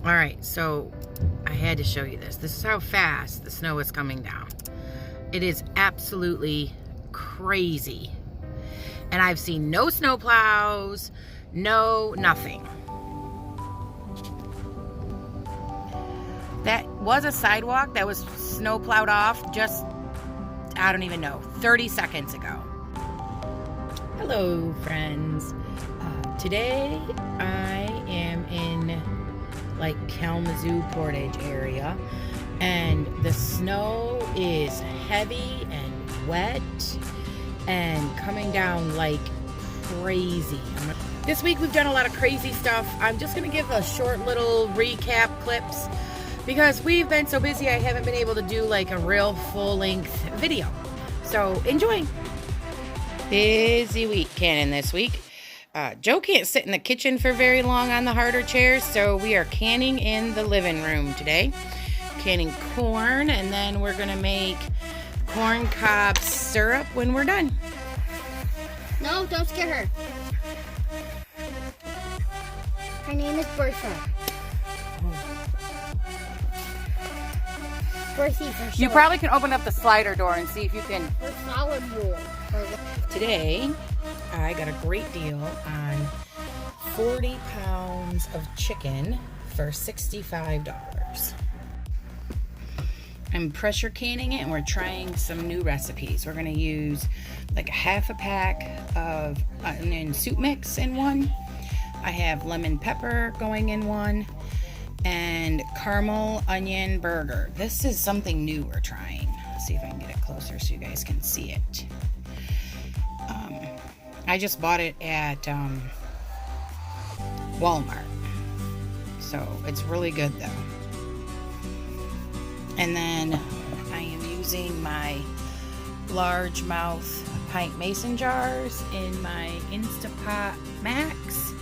All right, so I had to show you this. This is how fast the snow is coming down. It is absolutely crazy. And I've seen no snow plows, no nothing. That was a sidewalk that was snow plowed off just, I don't even know, 30 seconds ago. Hello, friends. Today I am in like Kalamazoo Portage area, and the snow is heavy and wet and coming down like crazy. This week we've done a lot of crazy stuff. I'm just gonna give a short little recap clips because we've been so busy I haven't been able to do like a real full-length video. So enjoy. Busy week canning this week. Joe can't sit in the kitchen for very long on the harder chairs, so we are canning in the living room today. Canning corn, and then we're gonna make corn cob syrup when we're done. No, don't scare her. Her name is Bertha. Bertha for short. You probably can open up the slider door and see if you can. Her solid rule. Today, I got a great deal on 40 pounds of chicken for $65. I'm pressure canning it, and we're trying some new recipes. We're going to use like a half a pack of onion soup mix in one. I have lemon pepper going in one, and caramel onion burger. This is something new we're trying. Let's see if I can get it closer so you guys can see it. I just bought it at Walmart, so it's really good though. And then I am using my largemouth pint mason jars in my Instapot Max,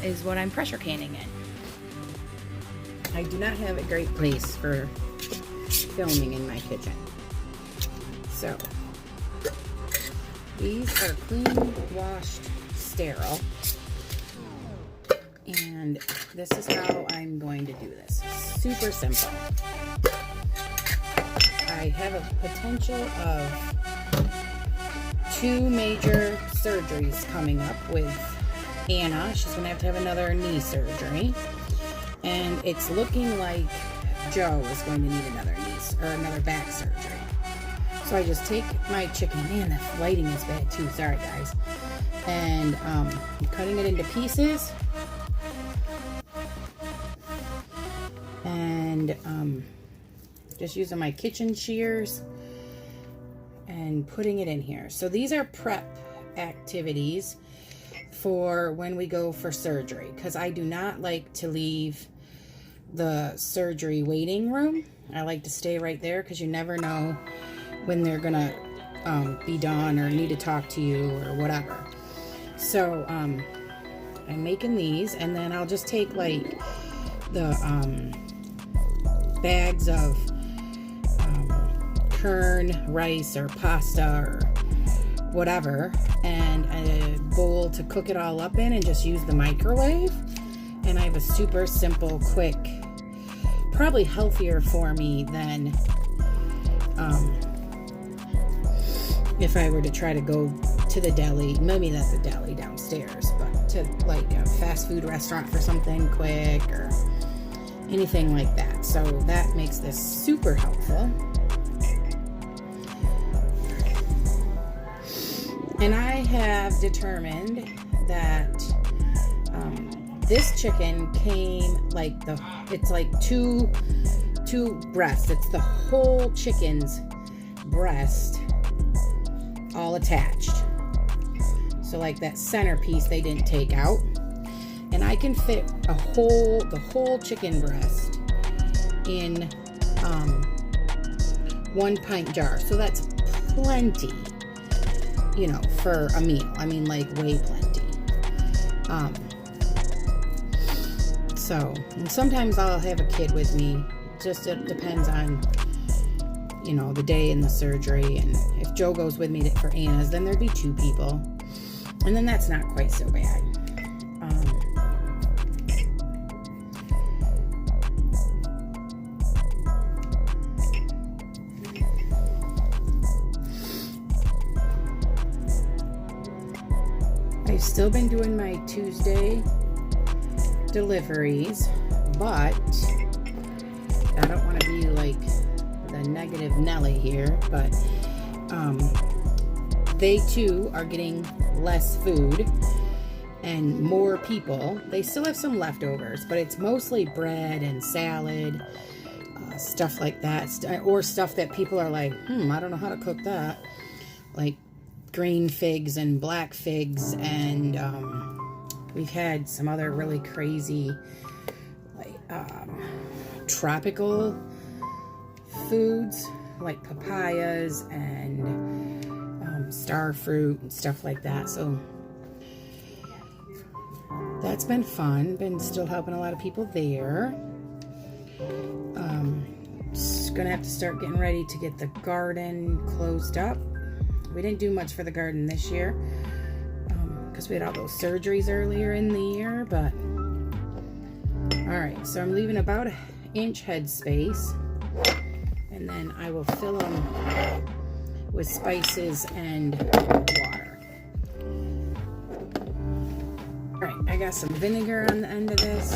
is what I'm pressure canning in. I do not have a great place for filming in my kitchen, so these are clean, washed, sterile, and this is how I'm going to do this. Super simple. I have a potential of 2 major surgeries coming up with Anna. She's going to have another knee surgery, and it's looking like Joe is going to need another another back surgery. So I just take my chicken, man, the lighting is bad too, sorry guys, and I'm cutting it into pieces, and just using my kitchen shears and putting it in here. So these are prep activities for when we go for surgery, because I do not like to leave the surgery waiting room. I like to stay right there because you never know when they're gonna be done or need to talk to you or whatever. So I'm making these, and then I'll just take like the bags of kern rice or pasta or whatever, and a bowl to cook it all up in, and just use the microwave. And I have a super simple, quick, probably healthier for me than if I were to try to go to the deli. Maybe that's a deli downstairs, but to like a fast food restaurant for something quick or anything like that. So that makes this super helpful. And I have determined that this chicken came like it's like two breasts. It's the whole chicken's breast all attached. So like that centerpiece they didn't take out. And I can fit the whole chicken breast in 1 pint jar. So that's plenty, you know, for a meal. I mean, like way plenty. So, and sometimes I'll have a kid with me. Just it depends on, you know, the day and the surgery. And if Joe goes with me for Anna's, then there'd be 2 people. And then that's not quite so bad. still been doing my Tuesday deliveries, but I don't want to be like the negative Nelly here, but they too are getting less food and more people. They still have some leftovers, but it's mostly bread and salad, stuff like that, or stuff that people are like, I don't know how to cook that, like green figs and black figs, and we've had some other really crazy like tropical foods like papayas and star fruit and stuff like that. So that's been fun. Been still helping a lot of people there. Just gonna have to start getting ready to get the garden closed up. We didn't do much for the garden this year because we had all those surgeries earlier in the year, but all right, so I'm leaving about an inch head space, and then I will fill them with spices and water. All right, I got some vinegar on the end of this.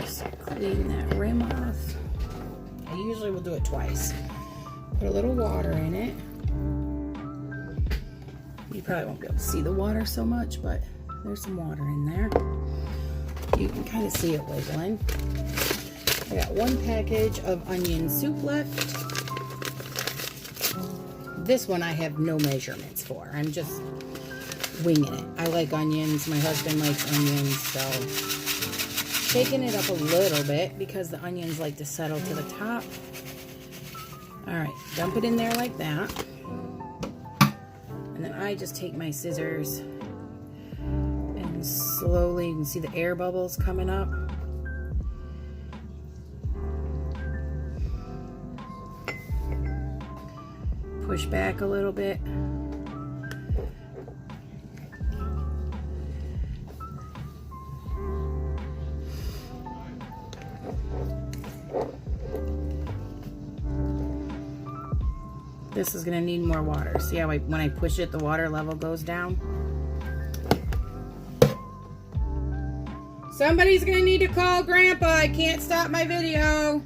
Just clean that rim off. I usually will do it twice. Put a little water in it. You probably won't be able to see the water so much, but there's some water in there. You can kind of see it wiggling. I got one package of onion soup left. This one I have no measurements for. I'm just winging it. I like onions. My husband likes onions, so shaking it up a little bit because the onions like to settle to the top. All right, dump it in there like that. And then I just take my scissors and slowly, you can see the air bubbles coming up. Push back a little bit. This is going to need more water. See how when I push it, the water level goes down? Somebody's going to need to call Grandpa. I can't stop my video.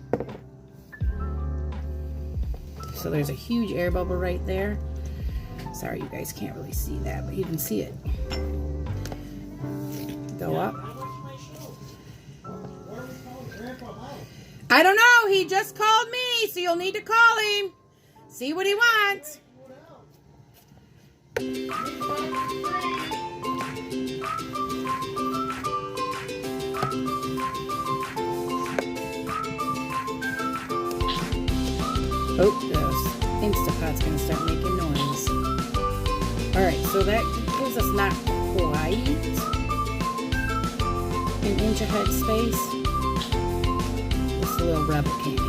So there's a huge air bubble right there. Sorry, you guys can't really see that, but you can see it. Go up. I don't know. He just called me, so you'll need to call him. See what he wants. Oh, the Instapot's gonna start making noise. Alright, so that gives us not quite an inch ahead space. Just a little rebel candy.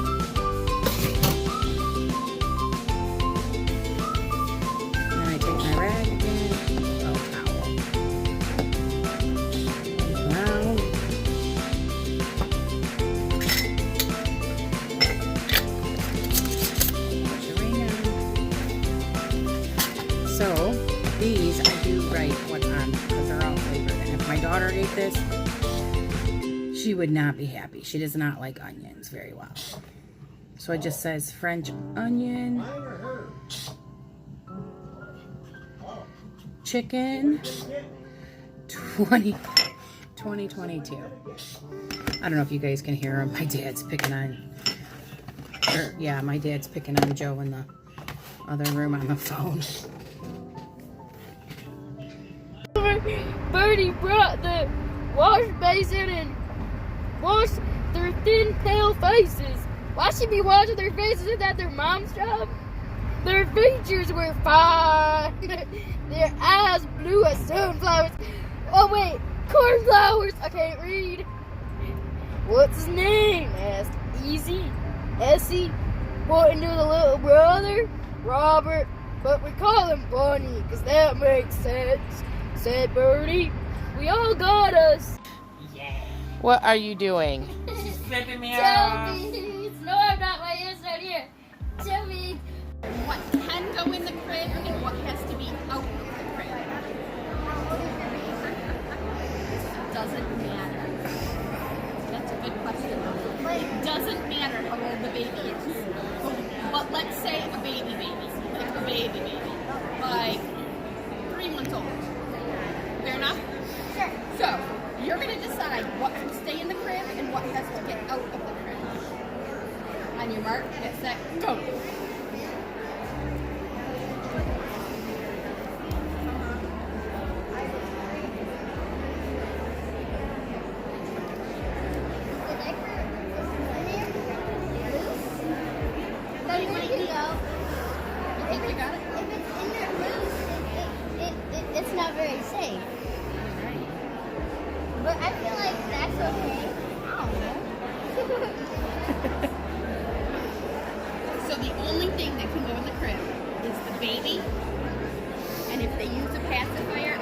So these I do write what on because they're all flavored. And if my daughter ate this, she would not be happy. She does not like onions very well. So it just says French onion, chicken, 2022. I don't know if you guys can hear him. My dad's picking on, my dad's picking on Joe in the other room on the phone. Birdie brought the wash basin and washed their thin, pale faces. Why should be washing their faces? Isn't that their mom's job? Their features were fine. Their eyes blue as sunflowers. Oh wait, cornflowers. I can't read. What's his name? Asked Easy. Essie, pointing to the little brother, Robert. But we call him Bunny, because that makes sense, said Birdie. We all got us. Yeah. What are you doing? She's flipping me Tell me. No, I'm not. My ear's right here. Tell me. What can go in the crib and what has to be out of the crib. your mark, get set, go. It's not very safe. But I feel like that's okay. I don't know. So the only thing that can go in the crib is the baby, and if they use a pacifier,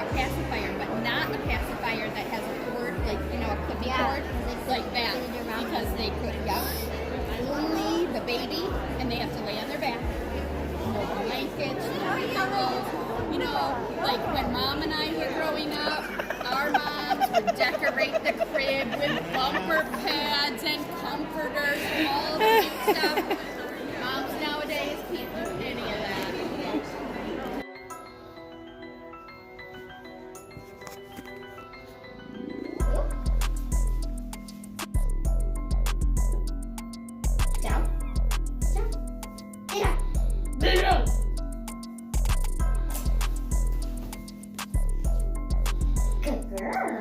but not a pacifier that has a cord, like, you know, a clippy cord, like that, because they could, only the baby, and they have to lay on their back. No blankets, no pillows. You know, like when Mom and I were growing up, our moms would decorate the crib with bumper pads and comforters and all the cute stuff. Moms nowadays can't do any of that. Good girl.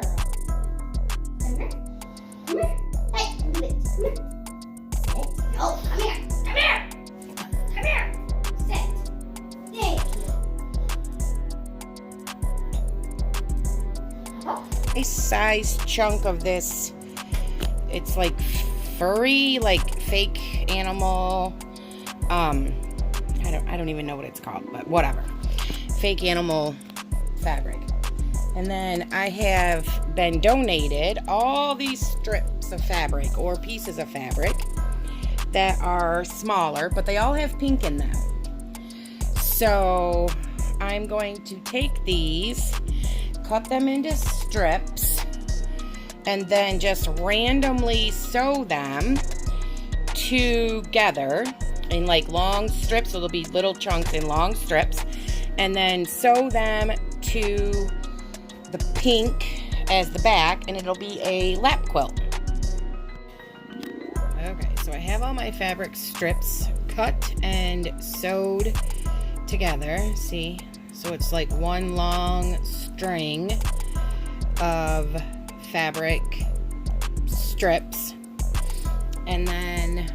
Come here. Come here. Hey, come here. Sit. No, come here. Come here. Come here. Sit. Thank you. A size chunk of this. It's like furry, like fake animal. I don't even know what it's called, but whatever. Fake animal fabric. And then I have been donated all these strips of fabric or pieces of fabric that are smaller, but they all have pink in them. So I'm going to take these, cut them into strips, and then just randomly sew them together in like long strips. So there'll be little chunks in long strips, and then sew them to the pink as the back, and it'll be a lap quilt. Okay, so I have all my fabric strips cut and sewed together. See? So it's like one long string of fabric strips, and then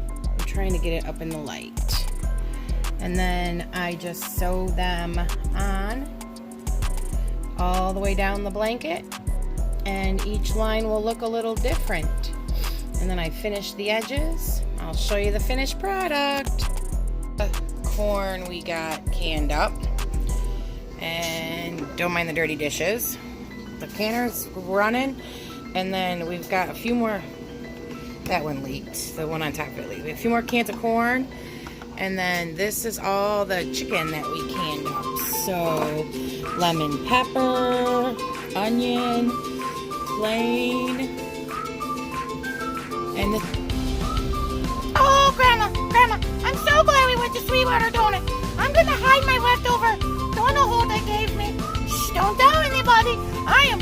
I'm trying to get it up in the light, and then I just sew them on all the way down the blanket, and each line will look a little different. And then I finish the edges. I'll show you the finished product. The corn we got canned up, and don't mind the dirty dishes. The canner's running, and then we've got a few more. That one leaked. The one on top of it leaked. We have a few more cans of corn, and then this is all the chicken that we canned up. So lemon pepper, onion, plain, and the... Oh, Grandma, I'm so glad we went to Sweetwater Donut. I'm gonna hide my leftover donut hole they gave me. Shh, don't tell anybody. I am